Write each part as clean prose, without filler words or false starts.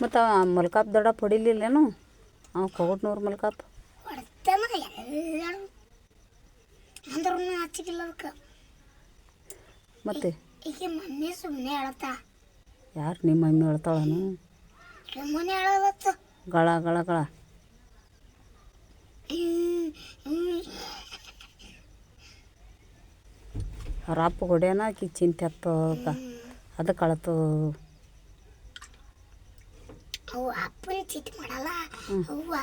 ಮತ್ತು ಮಲ್ಕಾಪ್ ದೊಡ್ಡಪ್ಪ ಹೊಡಿಲಿಲ್ಲೇನು ಅವ ಕೊಗಟ್ನೂರು ಮಲ್ಕಾಪ್ ಹೊಡ್ತಾನ ಎಲ್ಲರೂ ಅಂದ್ರೂ ಹಚ್ಚಿಗಿಲ್ಲ ಅದಕ್ಕೆ. ಮತ್ತೆ ಈಗ ಮಮ್ಮಿ ಸುಮ್ಮನೆ ಹೇಳ್ತಾ. ಯಾರು ನಿಮ್ಮ ಮಮ್ಮಿ ಹೇಳ್ತಾಳನು? ನಮ್ಮನೆ ಹೇಳೋದತ್ತು ಗಳ ಗಳ ಗಳ ಅವ್ರ ಅಪ್ಪ ಹೊಡ್ಯಾನ ಆಕಿ ಚಿಂತೆ ಹತ್ತದ ಅದಕ್ಕೆ ಅಳತು. ಅವು ಅಪ್ಪನ ಚಿತ್ ಮಾಡಲ್ಲ ಅವ್ವ.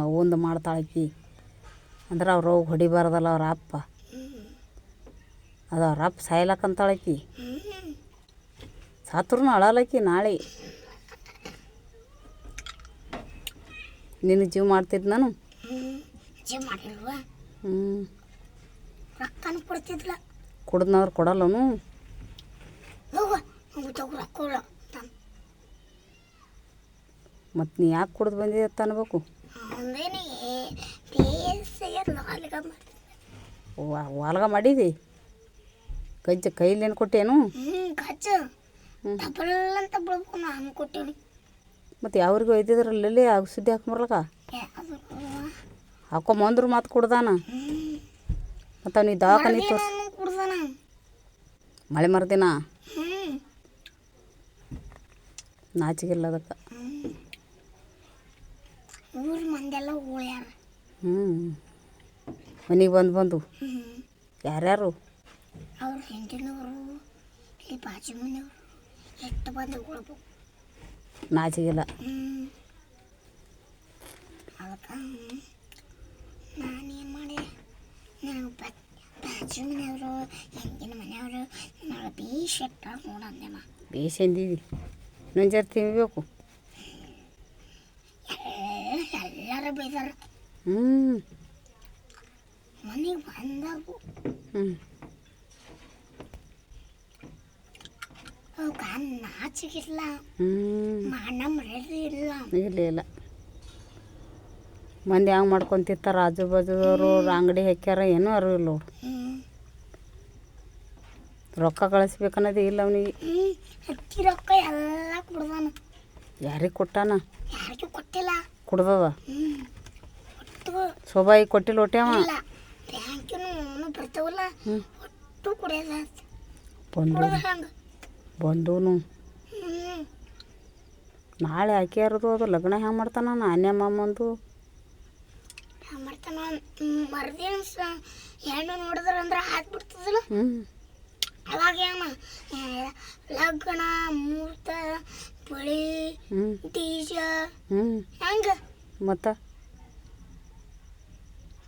ಅವಂದು ಮಾಡ್ತಾಳಕಿ ಅಂದ್ರೆ ಅವ್ರು ಹೋಗಿ ಹೊಡಿಬಾರ್ದಲ್ಲ ಅವ್ರ ಅಪ್ಪ. ಅದು ಅವ್ರ ಅಪ್ಪ ಸಾಯ್ಲಕ್ಕಂತಾಳಕಿ ಸಾತ್ರೂ ಅಳಲಕ್ಕಿ. ನಾಳೆ ನಿನ್ನ ಜೀವ ಮಾಡ್ತಿದ್ದು ನಾನು ಜೀವ ಮಾಡಿಲ್ವ ರೊಕ್ಕನೂ ಕೊಡ್ತಿದ್ಲ. ಕುಡ್ದವ್ರು ಕೊಡಲ್ಲನು ಮತ್ತು ನೀ ಯಾಕೆ ಕುಡ್ದು ಬಂದಿದೆ ಅಂತ ಅನ್ಬೇಕು. ವಾಲ್ಗ ಮಾಡಿದಿ ಕೈಲೇನು ಕೊಟ್ಟೇನು? ಮತ್ತು ಯಾವ್ರಿಗೂ ಒಯ್ದಿದ್ರಲ್ಲೇ ಆಗ ಸುದ್ದಿ ಹಾಕೊಂಬರ್ಲಕ್ಕ ಹಾಕೊಂಬಂದ್ರು ಮಾತು ಕುಡ್ದಾನ. ಮತ್ತು ಅವ್ನಿಗೆ ದವಾಖಾನೆ ತೋರ್ಸಿ ಮಳೆ ಮರ್ದಿನ ನಾಚಿಗಿಲ್ಲ ಅದಕ್ಕೆ. ಊರ ಮಂದೆಲ್ಲ ಹೋಳ್ಯಾರ. ಮನೆಗೆ ಬಂದು ಯಾರ್ಯಾರು? ಅವ್ರ ಹೆಂಡತಿನವರು ಇಲ್ಲಿ ಬಾಜು ಮನೆಯವರು ಎಷ್ಟು ಬಂದು ಹೋಗ್ಬೇಕು. ನಾಚಿಗಿಲ್ಲ. ಅದಕ್ಕೆ ನಾನೇನು ಮಾಡಿದೆ, ನನಗೆ ಬಾಜು ಮನೆಯವರು ಹೆಂಗಿನ ಮನೆಯವರು ನನಗೆ ಬೇಷ್ ಎಟ್ಟ ನೋಡಂದೆಮ್ಮ. ಬೇಷ್ ಎಂದಿದಿ ಇನ್ನೊಂದು ಜರ ತಿನ್ಬೇಕು. ಎಲ್ಲರೂ ಬೈದಾರ. ಮನೆಗೆ ಬಂದಾಗು ನಾಚಿಗಿಲ್ಲ ಮಾನ ಮರ್ಯಾದೆ ಇಲ್ಲ. ಇಲ್ಲ ಮಂದಿ ಹಂಗೆ ಮಾಡ್ಕೊಂತಿರ್ತಾರ. ಆಜು ಬಾಜುದವರು ಅಂಗಡಿ ಹಾಕ್ಯಾರ ಏನೂ ಅರಿವು ಇಲ್ಲ ನೋಡು. ರೊಕ್ಕ ಕಳಿಸ್ಬೇಕನ್ನೋದೇ ಇಲ್ಲ ಅವನಿಗೆ. ಹತ್ತಿ ರೊಕ್ಕ ಎಲ್ಲ ಕುಡ್ದಾನ. ಯಾರಿಗೆ ಕೊಟ್ಟಾನ? ಯಾರಿಗೂ ಕೊಟ್ಟಿಲ್ಲ. ಕುಡ್ದದ ಸೋಬಾಯಿ ಕೊಟ್ಟಿಲ್ಲ ಹೊಟ್ಟೆವ. ಬ್ಯಾಂಕಿನೂ ಬರ್ತಾವಲ್ಲ ಒಟ್ಟು ಕುಡಿಯೋದ ಬಂದೂನು. ನಾಳೆ ಹಾಕ್ಯಾರದು ಅದು ಲಗ್ನ ಹೆಂಗೆ ಮಾಡ್ತಾನ ನಾಣ್ಯ ಮಾಮಂದು ಮಾಡ್ತಾನ. ಮರ್ದಿನ ಹೆಣ್ಣು ನೋಡಿದ್ರ ಅಂದ್ರೆ ಹಾಕ್ಬಿಡ್ತದಲ್ಲ. ಅವಾಗ ಏನ ಲಗ್ನ ಮುಹೂರ್ತ ಬಳಿ ಡಿಜ ಹೆಂಗ ಮತ್ತು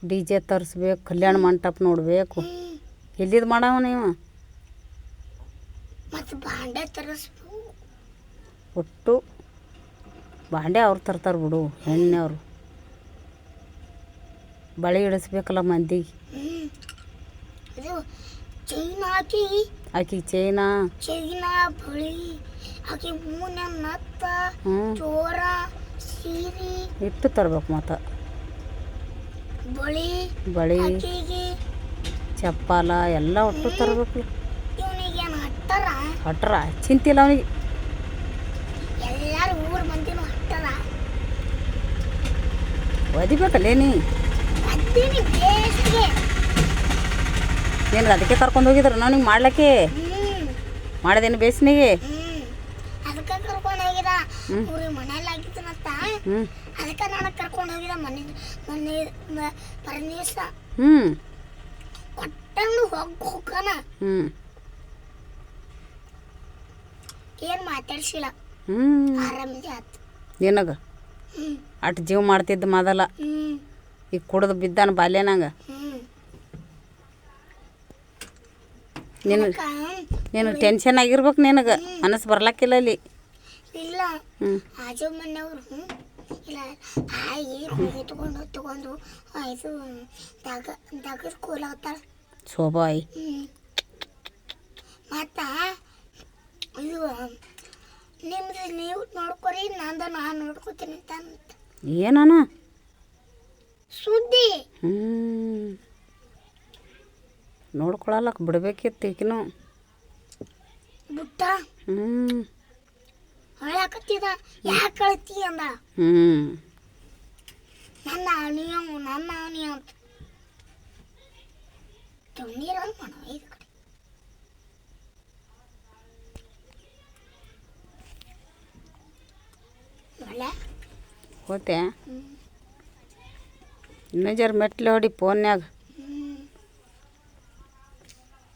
ಡಿ ಜೆ ತರಿಸ್ಬೇಕು, ಕಲ್ಯಾಣ ಮಂಟಪ ನೋಡಬೇಕು. ಎಲ್ಲಿದು ಮಾಡವ ನೀವು? ಮತ್ತು ಬಾಂಡೆ ತರಿಸ್ಬೇಕು. ಒಟ್ಟು ಬಾಂಡೆ ಅವ್ರು ತರ್ತಾರೆ ಬಿಡು. ಹೆಣ್ಣವ್ರು ಬಳೆ ಇಡಿಸ್ಬೇಕಲ್ಲ ಮಂದಿಗೆ. ಅದು ಚೈನ್ ಹಾಕಿ ಆಕಿಗೆ ಚೈನಾ ಬಳಿ ಆಕಿ ಮೂನ ನತ್ತ ಚೋರ ಸೀರೆ ಇಟ್ಟು ತರ್ಬೇಕು. ಮತ್ತು ಬಳಿ ಚಪ್ಪಲ ಎಲ್ಲ ಒಟ್ಟು ತರಬೇಕು. ಇವನಿಗೆ ಹಟ್ರ ಚಿಂತಿಲ್ಲ ಅವನಿಗೆ. ಎಲ್ಲರೂ ಊರ ಮಂದಿನೂ ಹಟ್ಟಾರ. ಒದಿಬೇಕಲ್ಲೇ ನೀನು ಅದಕ್ಕೆ ಕರ್ಕೊಂಡು ಹೋಗಿದ್ರು ನನಗೆ ಮಾಡ್ಲಿಕ್ಕೆ ಮಾಡಿದೇನು ಬೇಸ್ನಿಗೆ. ಅದಕ್ಕೆ ಕರ್ಕೊಂಡು ಹೋಗಿದ ಊರಿಗೆ ಮನೇಲಿ ಆಗಿದ್ದನಂತ. ಅದಕ್ಕೆ ನಾನು ಕರ್ಕೊಂಡು ಹೋಗಿದ ಮೊನ್ನೆ ಪರದಿವಸ ಕೊಟ್ಟಂದು ಹೋಗೋಣ. ಏನು ಮಾತಾಡ್ಸಿಲ್ಲ. ಆರಾಮಿದೆ ಆತು. ನಿನಗೆ ಅಷ್ಟು ಜೀವ ಮಾಡ್ತಿದ್ದ ಮೊದಲ ಈಗ ಕುಡ್ದು ಬಿದ್ದಾನ ಬಾಲ್ಯನಾಗ. ನೀನು ಟೆನ್ಷನ್ ಆಗಿರ್ಬೇಕು. ನಿನಗೆ ಮನಸ್ಸು ಬರ್ಲಕ್ಕಿಲ್ಲ ಅಲ್ಲಿ. ಇಲ್ಲ ಆಜು ಮನೆಯವರು ಇಲ್ಲ ಆಯಿ ತಗೊಂಡು ಇದು ದಗದ ಕೂಲಾಗ್ತಾಳೆ ಶೋಭಾಯಿ. ಮತ್ತು ಇದು ನಿಮ್ದು ನೀವು ನೋಡ್ಕೊರಿ ನಂದು ನಾನು ನೋಡ್ಕೊತೀನಿ ಅಂತ ಏನನ ಸುದ್ದಿ. ನೋಡ್ಕೊಳಲ್ಲಕ್ಕೆ ಬಿಡ್ಬೇಕಿತ್ತು ಈಗಿನೂ ಬಿಟ್ಟ. ಹೊಳಕತ್ತಿದ ಯಾಕೆ ಕಳ್ತಿ ಅಂದ ಹ್ಞೂ ನನ್ನ ಅವನಿ ಅಂತ ನೀರೊಂದು ಮಾಡವ ಇದು ಕಡೆ ಒಳ್ಳೆ ಹೋತೆ ಇನ್ನೂ ಜರ ಮೆಟ್ಲು ಹೊಡಿ ಫೋನ್ಯಾಗ